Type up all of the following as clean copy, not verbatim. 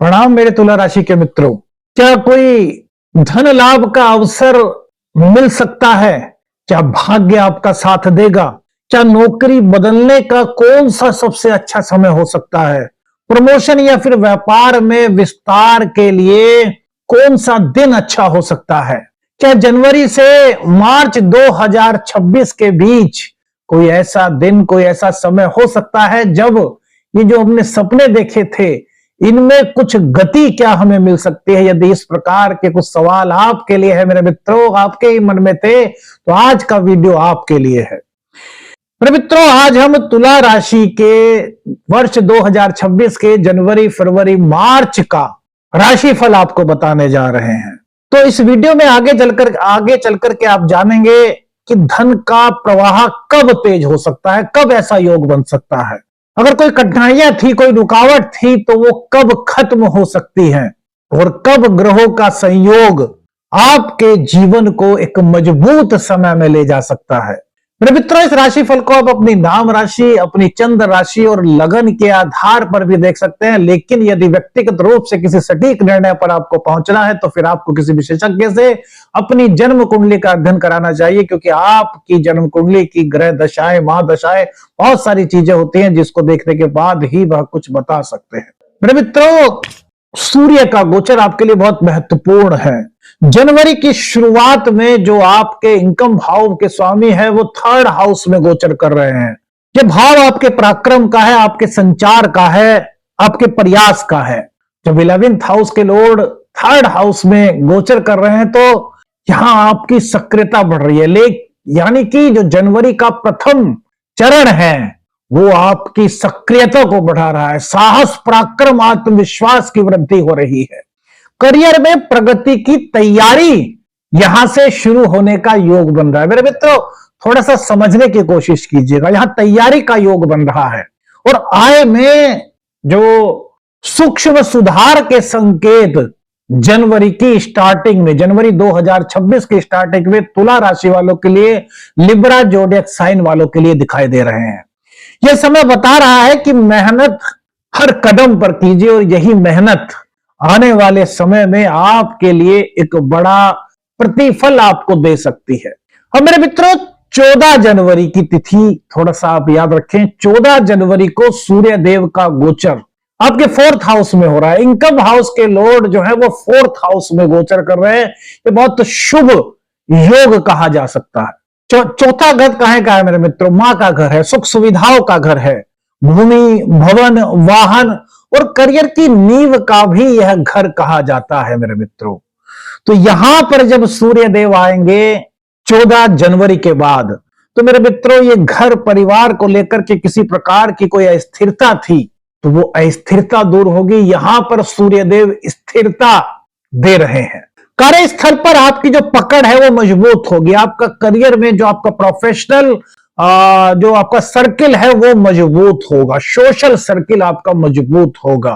प्रणाम मेरे तुला राशि के मित्रों। क्या कोई धन लाभ का अवसर मिल सकता है? क्या भाग्य आपका साथ देगा? क्या नौकरी बदलने का कौन सा सबसे अच्छा समय हो सकता है? प्रमोशन या फिर व्यापार में विस्तार के लिए कौन सा दिन अच्छा हो सकता है? क्या जनवरी से मार्च 2026 के बीच कोई ऐसा दिन, कोई ऐसा समय हो सकता है जब ये जो हमने सपने देखे थे इनमें कुछ गति क्या हमें मिल सकती है? यदि इस प्रकार के कुछ सवाल आपके लिए है मेरे मित्रों, आपके ही मन में थे, तो आज का वीडियो आपके लिए है। मेरे मित्रों, आज हम तुला राशि के वर्ष 2026 के जनवरी, फरवरी, मार्च का राशिफल आपको बताने जा रहे हैं। तो इस वीडियो में आगे चलकर के आप जानेंगे कि धन का प्रवाह कब तेज हो सकता है, कब ऐसा योग बन सकता है। अगर कोई कठिनाइयां थी, कोई रुकावट थी, तो वो कब खत्म हो सकती है और कब ग्रहों का संयोग आपके जीवन को एक मजबूत समय में ले जा सकता है। मेरे मित्रों, इस राशिफल को आप अपनी नाम राशि, अपनी चंद्र राशि और लगन के आधार पर भी देख सकते हैं, लेकिन यदि व्यक्तिगत रूप से किसी सटीक निर्णय पर आपको पहुंचना है तो फिर आपको किसी विशेषज्ञ से अपनी जन्म कुंडली का अध्ययन कराना चाहिए, क्योंकि आपकी जन्म कुंडली की ग्रह दशाएं, महादशाएं, बहुत सारी चीजें होती हैं जिसको देखने के बाद ही वह कुछ बता सकते हैं। मेरे मित्रों, सूर्य का गोचर आपके लिए बहुत महत्वपूर्ण है। जनवरी की शुरुआत में जो आपके इनकम भाव के स्वामी है वो थर्ड हाउस में गोचर कर रहे हैं। ये भाव आपके पराक्रम का है, आपके संचार का है, आपके प्रयास का है। जब 11th हाउस के लॉर्ड थर्ड हाउस में गोचर कर रहे हैं तो यहां आपकी सक्रियता बढ़ रही है। यानी कि जो जनवरी का प्रथम चरण है वो आपकी सक्रियता को बढ़ा रहा है। साहस, पराक्रम, आत्मविश्वास की वृद्धि हो रही है। करियर में प्रगति की तैयारी यहां से शुरू होने का योग बन रहा है। मेरे मित्रों, थोड़ा सा समझने की कोशिश कीजिएगा। यहां तैयारी का योग बन रहा है और आय में जो सूक्ष्म सुधार के संकेत जनवरी की स्टार्टिंग में, जनवरी 2026 की स्टार्टिंग में तुला राशि वालों के लिए, लिब्रा जोडियक साइन वालों के लिए दिखाई दे रहे हैं। यह समय बता रहा है कि मेहनत हर कदम पर कीजिए और यही मेहनत आने वाले समय में आपके लिए एक बड़ा प्रतिफल आपको दे सकती है। अब मेरे मित्रों, 14 जनवरी की तिथि थोड़ा सा आप याद रखें। 14 जनवरी को सूर्य देव का गोचर आपके 4th हाउस में हो रहा है। इनकम हाउस के लॉर्ड जो है वो 4th हाउस में गोचर कर रहे हैं। ये बहुत शुभ योग कहा जा सकता है। चौथा घर कहां का है मेरे मित्रों? मां का घर है, सुख सुविधाओं का घर है। भूमि, भवन, वाहन और करियर की नींव का भी यह घर कहा जाता है मेरे मित्रों। तो यहां पर जब सूर्य देव आएंगे 14 जनवरी के बाद, तो मेरे मित्रों ये घर परिवार को लेकर के किसी प्रकार की कोई अस्थिरता थी तो वो अस्थिरता दूर होगी। यहां पर सूर्य देव स्थिरता दे रहे हैं। कार्यस्थल पर आपकी जो पकड़ है वो मजबूत होगी। आपका करियर में जो आपका प्रोफेशनल जो आपका सर्किल है वो मजबूत होगा। सोशल सर्किल आपका मजबूत होगा।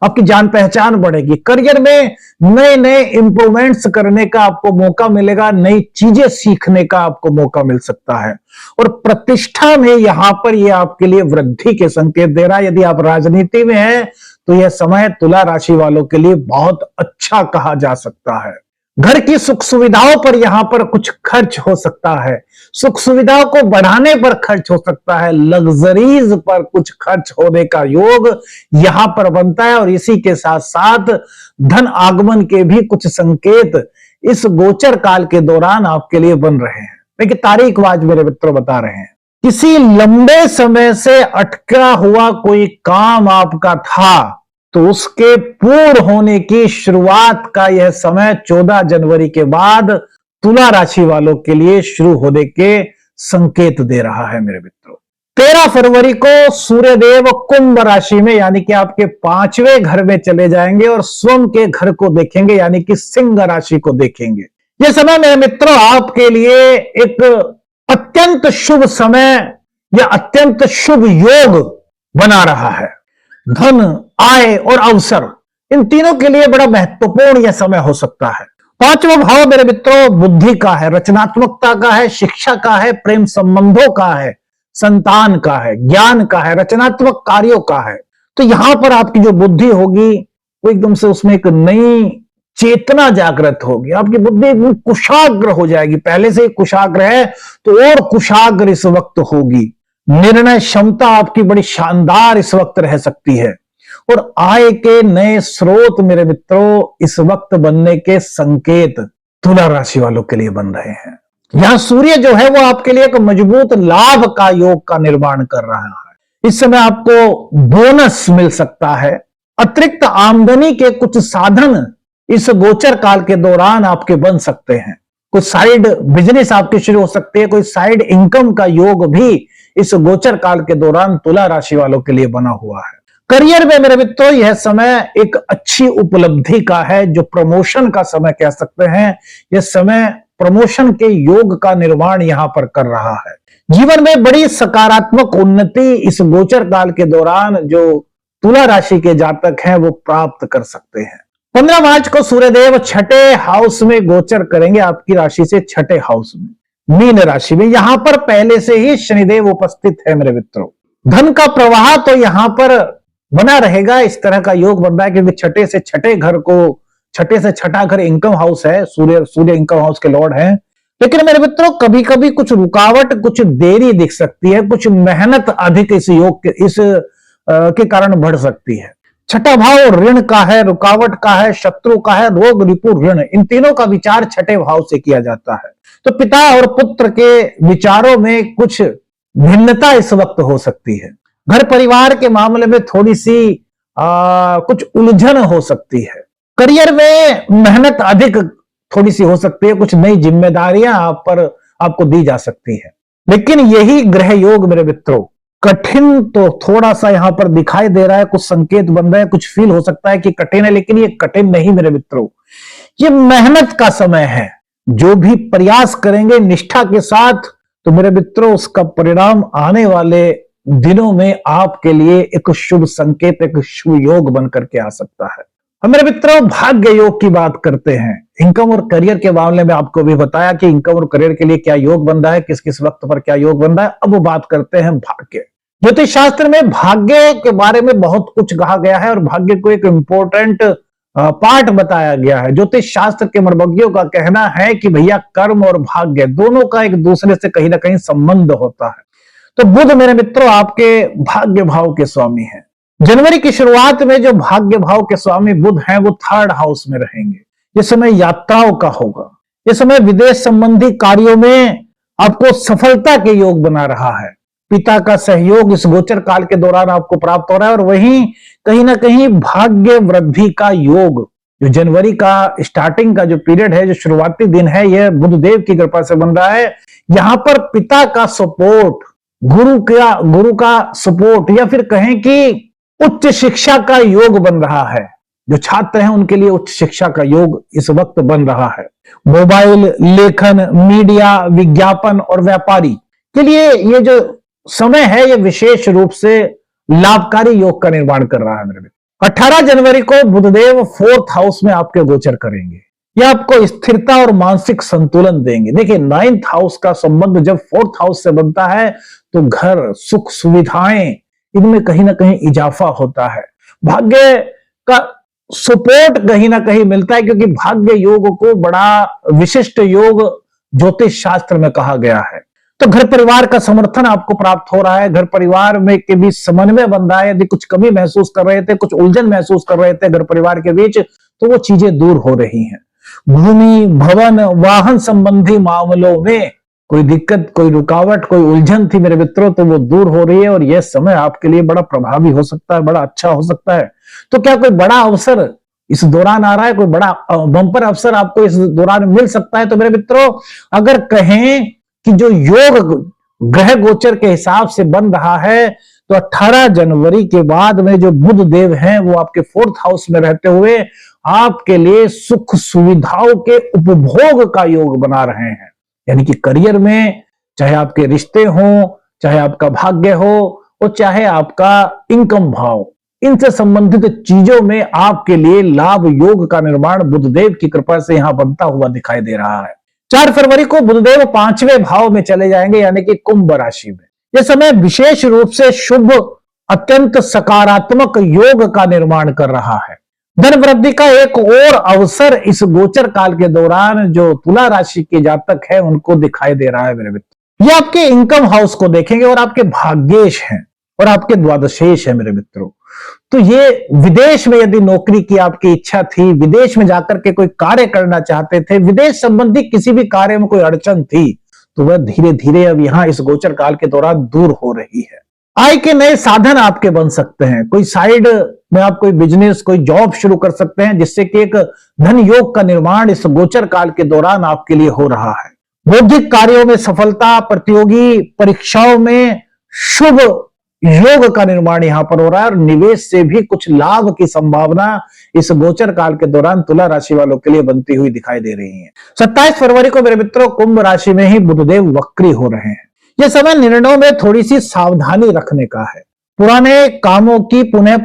आपकी जान पहचान बढ़ेगी। करियर में नए नए इंप्रूवमेंट्स करने का आपको मौका मिलेगा। नई चीजें सीखने का आपको मौका मिल सकता है और प्रतिष्ठा में यहां पर यह आपके लिए वृद्धि के संकेत दे रहा है। यदि आप राजनीति में हैं तो यह समय तुला राशि वालों के लिए बहुत अच्छा कहा जा सकता है। घर की सुख सुविधाओं पर यहां पर कुछ खर्च हो सकता है। सुख सुविधाओं को बढ़ाने पर खर्च हो सकता है। लग्जरीज पर कुछ खर्च होने का योग यहां पर बनता है और इसी के साथ साथ धन आगमन के भी कुछ संकेत इस गोचर काल के दौरान आपके लिए बन रहे हैं। देखिए, तारीख आज मेरे मित्रों बता रहे हैं। किसी लंबे समय से अटका हुआ कोई काम आपका था तो उसके पूर्ण होने की शुरुआत का यह समय 14 जनवरी के बाद तुला राशि वालों के लिए शुरू होने के संकेत दे रहा है मेरे मित्रों। 13 फरवरी को सूर्यदेव कुंभ राशि में यानी कि आपके 5वें घर में चले जाएंगे और स्वयं के घर को देखेंगे, यानी कि सिंह राशि को देखेंगे। यह समय मेरे मित्रों आपके लिए एक अत्यंत शुभ समय या अत्यंत शुभ योग बना रहा है। धन, आय और अवसर, इन तीनों के लिए बड़ा महत्वपूर्ण यह समय हो सकता है। 5वां भाव मेरे मित्रों बुद्धि का है, रचनात्मकता का है, शिक्षा का है, प्रेम संबंधों का है, संतान का है, ज्ञान का है, रचनात्मक कार्यों का है। तो यहां पर आपकी जो बुद्धि होगी वो एकदम से उसमें एक नई चेतना जागृत होगी, आपकी बुद्धि एकदम कुशाग्र हो जाएगी। पहले से ही कुशाग्र है तो और कुशाग्र इस वक्त होगी। निर्णय क्षमता आपकी बड़ी शानदार इस वक्त रह सकती है और आय के नए स्रोत मेरे मित्रों इस वक्त बनने के संकेत तुला राशि वालों के लिए बन रहे हैं। यहां सूर्य जो है वो आपके लिए एक मजबूत लाभ का योग का निर्माण कर रहा है। इस समय आपको बोनस मिल सकता है, अतिरिक्त आमदनी के कुछ साधन इस गोचर काल के दौरान आपके बन सकते हैं। कुछ साइड बिजनेस आपके शुरू हो सकते हैं, कोई साइड इनकम का योग भी इस गोचर काल के दौरान तुला राशि वालों के लिए बना हुआ है। करियर में मेरे मित्रों यह समय एक अच्छी उपलब्धि का है, जो प्रमोशन का समय कह सकते हैं। यह समय प्रमोशन के योग का निर्माण यहां पर कर रहा है। जीवन में बड़ी सकारात्मक उन्नति इस गोचर काल के दौरान जो तुला राशि के जातक हैं वो प्राप्त कर सकते हैं। 15 मार्च को सूर्यदेव छठे हाउस में गोचर करेंगे, आपकी राशि से छठे हाउस में, मीन राशि में। यहां पर पहले से ही शनिदेव उपस्थित है मेरे मित्रों। धन का प्रवाह तो यहां पर बना रहेगा, इस तरह का योग बन रहा है क्योंकि छठे से छठे घर को, छठे से छठा घर इनकम हाउस है, सूर्य इनकम हाउस के लॉर्ड हैं। लेकिन मेरे मित्रों कभी कभी कुछ रुकावट, कुछ देरी दिख सकती है, कुछ मेहनत अधिक इस योग के कारण बढ़ सकती है। छठा भाव ऋण का है, रुकावट का है, शत्रु का है, रोग रिपु ऋण, इन तीनों का विचार छठे भाव से किया जाता है। तो पिता और पुत्र के विचारों में कुछ भिन्नता इस वक्त हो सकती है। घर परिवार के मामले में थोड़ी सी कुछ उलझन हो सकती है। करियर में मेहनत अधिक थोड़ी सी हो सकती है, कुछ नई जिम्मेदारियां आपको दी जा सकती है। लेकिन यही ग्रह योग मेरे मित्रों कठिन तो थोड़ा सा यहां पर दिखाई दे रहा है, कुछ संकेत बन रहे हैं, कुछ फील हो सकता है कि कठिन है, लेकिन ये कठिन नहीं मेरे मित्रों, ये मेहनत का समय है। जो भी प्रयास करेंगे निष्ठा के साथ तो मेरे मित्रों उसका परिणाम आने वाले दिनों में आपके लिए एक शुभ संकेत, एक शुभ योग बन करके आ सकता है। हम मेरे मित्रों भाग्य योग की बात करते हैं। इनकम और करियर के मामले में आपको भी बताया कि इनकम और करियर के लिए क्या योग बन रहा है, किस किस वक्त पर क्या योग बन रहा है। अब वो बात करते हैं भाग्य। ज्योतिष शास्त्र में भाग्य के बारे में बहुत कुछ कहा गया है और भाग्य को एक इंपॉर्टेंट पार्ट बताया गया है। ज्योतिष शास्त्र के मर्मज्ञों का कहना है कि भैया कर्म और भाग्य दोनों का एक दूसरे से कहीं ना कहीं संबंध होता है। तो बुध मेरे मित्रों आपके भाग्य भाव के स्वामी हैं। जनवरी की शुरुआत में जो भाग्य भाव के स्वामी बुध हैं वो 3rd हाउस में रहेंगे। ये समय यात्राओं का होगा, ये समय विदेश संबंधी कार्यों में आपको सफलता के योग बना रहा है। पिता का सहयोग इस गोचर काल के दौरान आपको प्राप्त हो रहा है और वहीं कहीं ना कहीं भाग्य वृद्धि का योग, जो जनवरी का स्टार्टिंग का जो पीरियड है, जो शुरुआती दिन है, यह बुधदेव की कृपा से बन रहा है। यहां पर पिता का सपोर्ट, गुरु का सपोर्ट, या फिर कहें कि उच्च शिक्षा का योग बन रहा है। जो छात्र हैं उनके लिए उच्च शिक्षा का योग इस वक्त बन रहा है। मोबाइल, लेखन, मीडिया, विज्ञापन और व्यापारी के लिए ये जो समय है ये विशेष रूप से लाभकारी योग का निर्माण कर रहा है मेरे मित्र। 18 जनवरी को बुधदेव 4th हाउस में आपके गोचर करेंगे। यह आपको स्थिरता और मानसिक संतुलन देंगे। देखिए 9th हाउस का संबंध जब 4th हाउस से बनता है तो घर, सुख सुविधाएं, इनमें कहीं ना कहीं इजाफा होता है। भाग्य का सपोर्ट कहीं ना कहीं मिलता है क्योंकि भाग्य योग को बड़ा विशिष्ट योग ज्योतिष शास्त्र में कहा गया है। तो घर परिवार का समर्थन आपको प्राप्त हो रहा है। घर परिवार में के बीच समन्वय बन रहा है। यदि कुछ कमी महसूस कर रहे थे, कुछ उलझन महसूस कर रहे थे घर परिवार के बीच, तो वो चीजें दूर हो रही हैं। भूमि, भवन, वाहन संबंधी मामलों में कोई दिक्कत, कोई रुकावट, कोई उलझन थी मेरे मित्रों, तो वो दूर हो रही है और यह समय आपके लिए बड़ा प्रभावी हो सकता है, बड़ा अच्छा हो सकता है। तो क्या कोई बड़ा अवसर इस दौरान आ रहा है, कोई बड़ा बंपर अवसर आपको इस दौरान मिल सकता है? तो मेरे मित्रों अगर कहें कि जो योग ग्रह गोचर के हिसाब से बन रहा है तो 18 जनवरी के बाद में जो बुध देव हैं वो आपके 4th हाउस में रहते हुए आपके लिए सुख सुविधाओं के उपभोग का योग बना रहे हैं। यानी कि करियर में चाहे आपके रिश्ते हों, चाहे आपका भाग्य हो और चाहे आपका इनकम भाव, इनसे संबंधित चीजों में आपके लिए लाभ योग का निर्माण बुधदेव की कृपा से यहां बनता हुआ दिखाई दे रहा है। 4 फरवरी को बुधदेव 5वें भाव में चले जाएंगे यानी कि कुंभ राशि में। यह समय विशेष रूप से शुभ, अत्यंत सकारात्मक योग का निर्माण कर रहा है। धन वृद्धि का एक और अवसर इस गोचर काल के दौरान जो तुला राशि के जातक है उनको दिखाई दे रहा है मेरे मित्र। ये आपके इनकम हाउस को देखेंगे और आपके भाग्येश हैं और आपके द्वादशेश है मेरे मित्रों। तो ये विदेश में यदि नौकरी की आपकी इच्छा थी, विदेश में जाकर के कोई कार्य करना चाहते थे, विदेश संबंधी किसी भी कार्य में कोई अड़चन थी, तो वह धीरे धीरे अब यहां इस गोचर काल के दौरान दूर हो रही है। आय के नए साधन आपके बन सकते हैं। कोई साइड में आप कोई बिजनेस, कोई जॉब शुरू कर सकते हैं, जिससे कि एक धन योग का निर्माण इस गोचर काल के दौरान आपके लिए हो रहा है। बौद्धिक कार्यों में सफलता, प्रतियोगी परीक्षाओं में शुभ योग का निर्माण यहां पर हो रहा है और निवेश से भी कुछ लाभ की संभावना इस गोचर काल के दौरान तुला राशि वालों के लिए बनती हुई दिखाई दे रही है। 27 फरवरी को मेरे मित्रों कुंभ राशि में ही बुधदेव वक्री हो रहे हैं। यह समय निर्णयों में थोड़ी सी सावधानी रखने का है, पुराने कामों की पुनः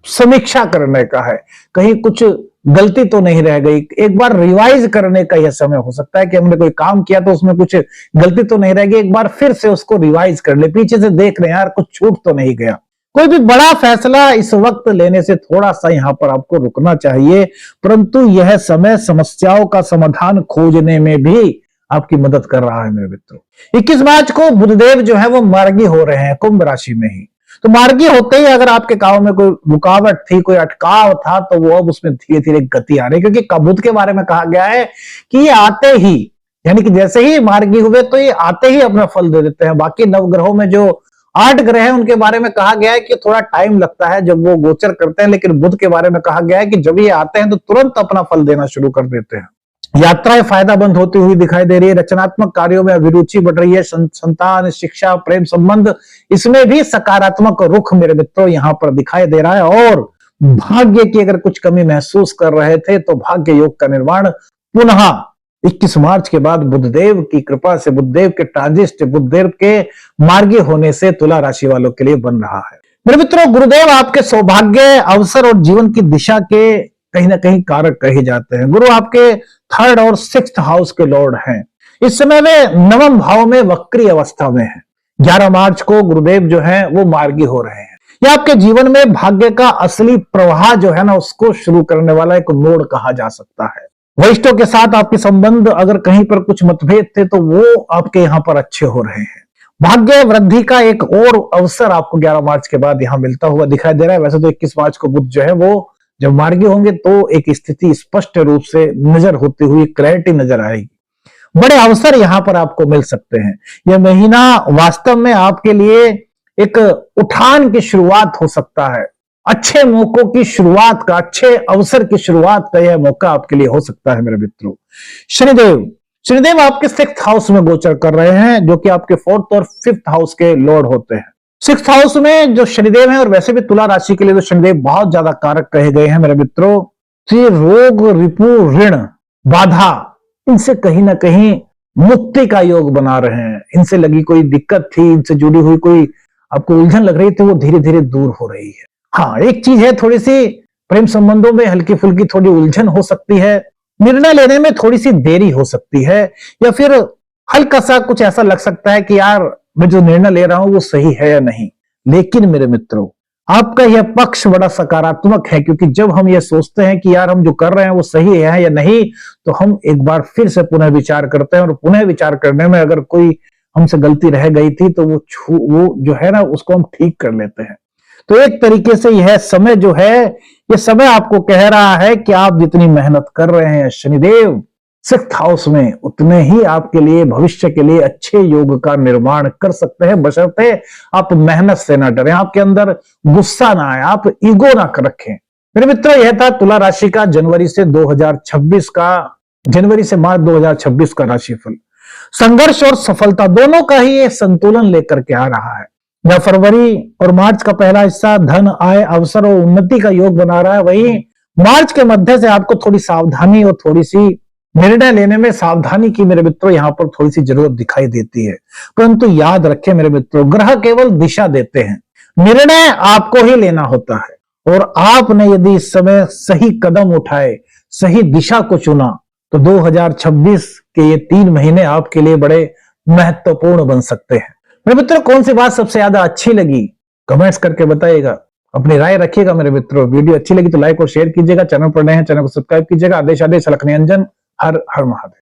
समीक्षा करने का है, कहीं कुछ गलती तो नहीं रह गई, एक बार रिवाइज करने का यह समय हो सकता है कि हमने कोई काम किया तो उसमें कुछ गलती तो नहीं रह गई, एक बार फिर से उसको रिवाइज कर ले, पीछे से देख रहे यार कुछ छूट तो नहीं गया। कोई भी बड़ा फैसला इस वक्त लेने से थोड़ा सा यहां पर आपको रुकना चाहिए, परंतु यह समय समस्याओं का समाधान खोजने में भी आपकी मदद कर रहा है मेरे मित्रों। 21 मार्च को बुधदेव जो है वो मार्गी हो रहे हैं कुंभ राशि में ही। तो मार्गी होते ही अगर आपके काम में कोई रुकावट थी, कोई अटकाव था, तो वो अब उसमें धीरे धीरे गति आ रही है, क्योंकि बुध के बारे में कहा गया है कि ये आते ही, यानी कि जैसे ही मार्गी हुए तो ये आते ही अपना फल दे देते हैं। बाकी नवग्रहों में जो 8 ग्रह हैं उनके बारे में कहा गया है कि थोड़ा टाइम लगता है जब वो गोचर करते हैं, लेकिन बुध के बारे में कहा गया है कि जब ये आते हैं तो तुरंत अपना फल देना शुरू कर देते हैं। यात्राएं फायदामंद होती हुई दिखाई दे रही है, रचनात्मक कार्यों में अभिरुचि बढ़ रही है, संतान, शिक्षा, प्रेम संबंध, इसमें भी सकारात्मक रुख मेरे मित्रों यहां पर दिखाई दे रहा है। और भाग्य की अगर कुछ कमी महसूस कर रहे थे तो भाग्य योग का निर्माण पुनः 21 मार्च के बाद बुधदेव की कृपा से, बुधदेव के ट्रांजिट, बुधदेव के मार्गी होने से तुला राशि वालों के लिए बन रहा है। मेरे मित्रों, गुरुदेव आपके सौभाग्य, अवसर और जीवन की दिशा के कहीं ना कहीं कारक कहे जाते हैं। गुरु आपके 3rd और 6th हाउस के लॉर्ड हैं। इस समय वे 9वें भाव में वक्री अवस्था में हैं। 11 मार्च को गुरुदेव जो है वो मार्गी हो रहे हैं। यह आपके जीवन में भाग्य का असली प्रवाह जो है ना उसको शुरू करने वाला एक मोड़ कहा जा सकता है। वरिष्ठों के साथ आपके संबंध अगर कहीं पर कुछ मतभेद थे तो वो आपके यहाँ पर अच्छे हो रहे हैं। भाग्य वृद्धि का एक और अवसर आपको 11 मार्च के बाद यहाँ मिलता हुआ दिखाई दे रहा है। वैसे तो 21 मार्च को बुध जो है वो जब मार्गी होंगे तो एक स्थिति स्पष्ट रूप से नजर होती हुई क्लैरिटी नजर आएगी। बड़े अवसर यहां पर आपको मिल सकते हैं। यह महीना वास्तव में आपके लिए एक उठान की शुरुआत हो सकता है, अच्छे मौकों की शुरुआत का, अच्छे अवसर की शुरुआत का यह मौका आपके लिए हो सकता है मेरे मित्रों। शनिदेव आपके 6th हाउस में गोचर कर रहे हैं, जो कि आपके 4th और 5th हाउस के लॉर्ड होते हैं। 6th हाउस में जो शनिदेव है, और वैसे भी तुला राशि के लिए तो शनिदेव बहुत ज्यादा कारक कहे गए हैं मेरे मित्रों। तो ये रोग, रिपु, ऋण, बाधा, इनसे कहीं ना कहीं मुक्ति का योग बना रहे हैं। इनसे लगी कोई दिक्कत थी, इनसे जुड़ी हुई कोई आपको उलझन लग रही थी, वो धीरे धीरे दूर हो रही है। हाँ, एक चीज है, थोड़ी सी प्रेम संबंधों में हल्की फुल्की थोड़ी उलझन हो सकती है, निर्णय लेने में थोड़ी सी देरी हो सकती है, या फिर हल्का सा कुछ ऐसा लग सकता है कि यार मैं जो निर्णय ले रहा हूं वो सही है या नहीं। लेकिन मेरे मित्रों, आपका यह पक्ष बड़ा सकारात्मक है, क्योंकि जब हम ये सोचते हैं कि यार हम जो कर रहे हैं वो सही है या नहीं, तो हम एक बार फिर से पुनः विचार करते हैं, और पुनः विचार करने में अगर कोई हमसे गलती रह गई थी तो वो जो है ना उसको हम ठीक कर लेते हैं। तो एक तरीके से यह समय जो है, यह समय आपको कह रहा है कि आप जितनी मेहनत कर रहे हैं शनिदेव 6th हाउस में, उतने ही आपके लिए भविष्य के लिए अच्छे योग का निर्माण कर सकते हैं, बशर्ते आप मेहनत से ना डरें, आपके अंदर गुस्सा ना आए, आप ईगो ना रखें। मेरे मित्रों, यह था तुला राशि का जनवरी से मार्च 2026 का राशिफल। संघर्ष और सफलता दोनों का ही ये संतुलन लेकर के आ रहा है। जब फरवरी और मार्च का पहला हिस्सा धन, आय, अवसर और उन्नति का योग बना रहा है, वहीं मार्च के मध्य से आपको थोड़ी सावधानी और थोड़ी सी निर्णय लेने में सावधानी की मेरे मित्रों यहां पर थोड़ी सी जरूरत दिखाई देती है। परंतु याद रखें मेरे मित्रों, ग्रह केवल दिशा देते हैं, निर्णय आपको ही लेना होता है। और आपने यदि इस समय सही कदम उठाए, सही दिशा को चुना, तो 2026 के ये 3 महीने आपके लिए बड़े महत्वपूर्ण बन सकते हैं। मेरे मित्रों, कौन सी बात सबसे ज्यादा अच्छी लगी कमेंट्स करके बताइएगा। अपनी राय रखिएगा मेरे मित्रों। वीडियो अच्छी लगी तो लाइक और शेयर कीजिएगा। चैनल पर नए हैं, चैनल को सब्सक्राइब कीजिएगा। आदेश आदेश अलख निरंजन। हर हर महादेव।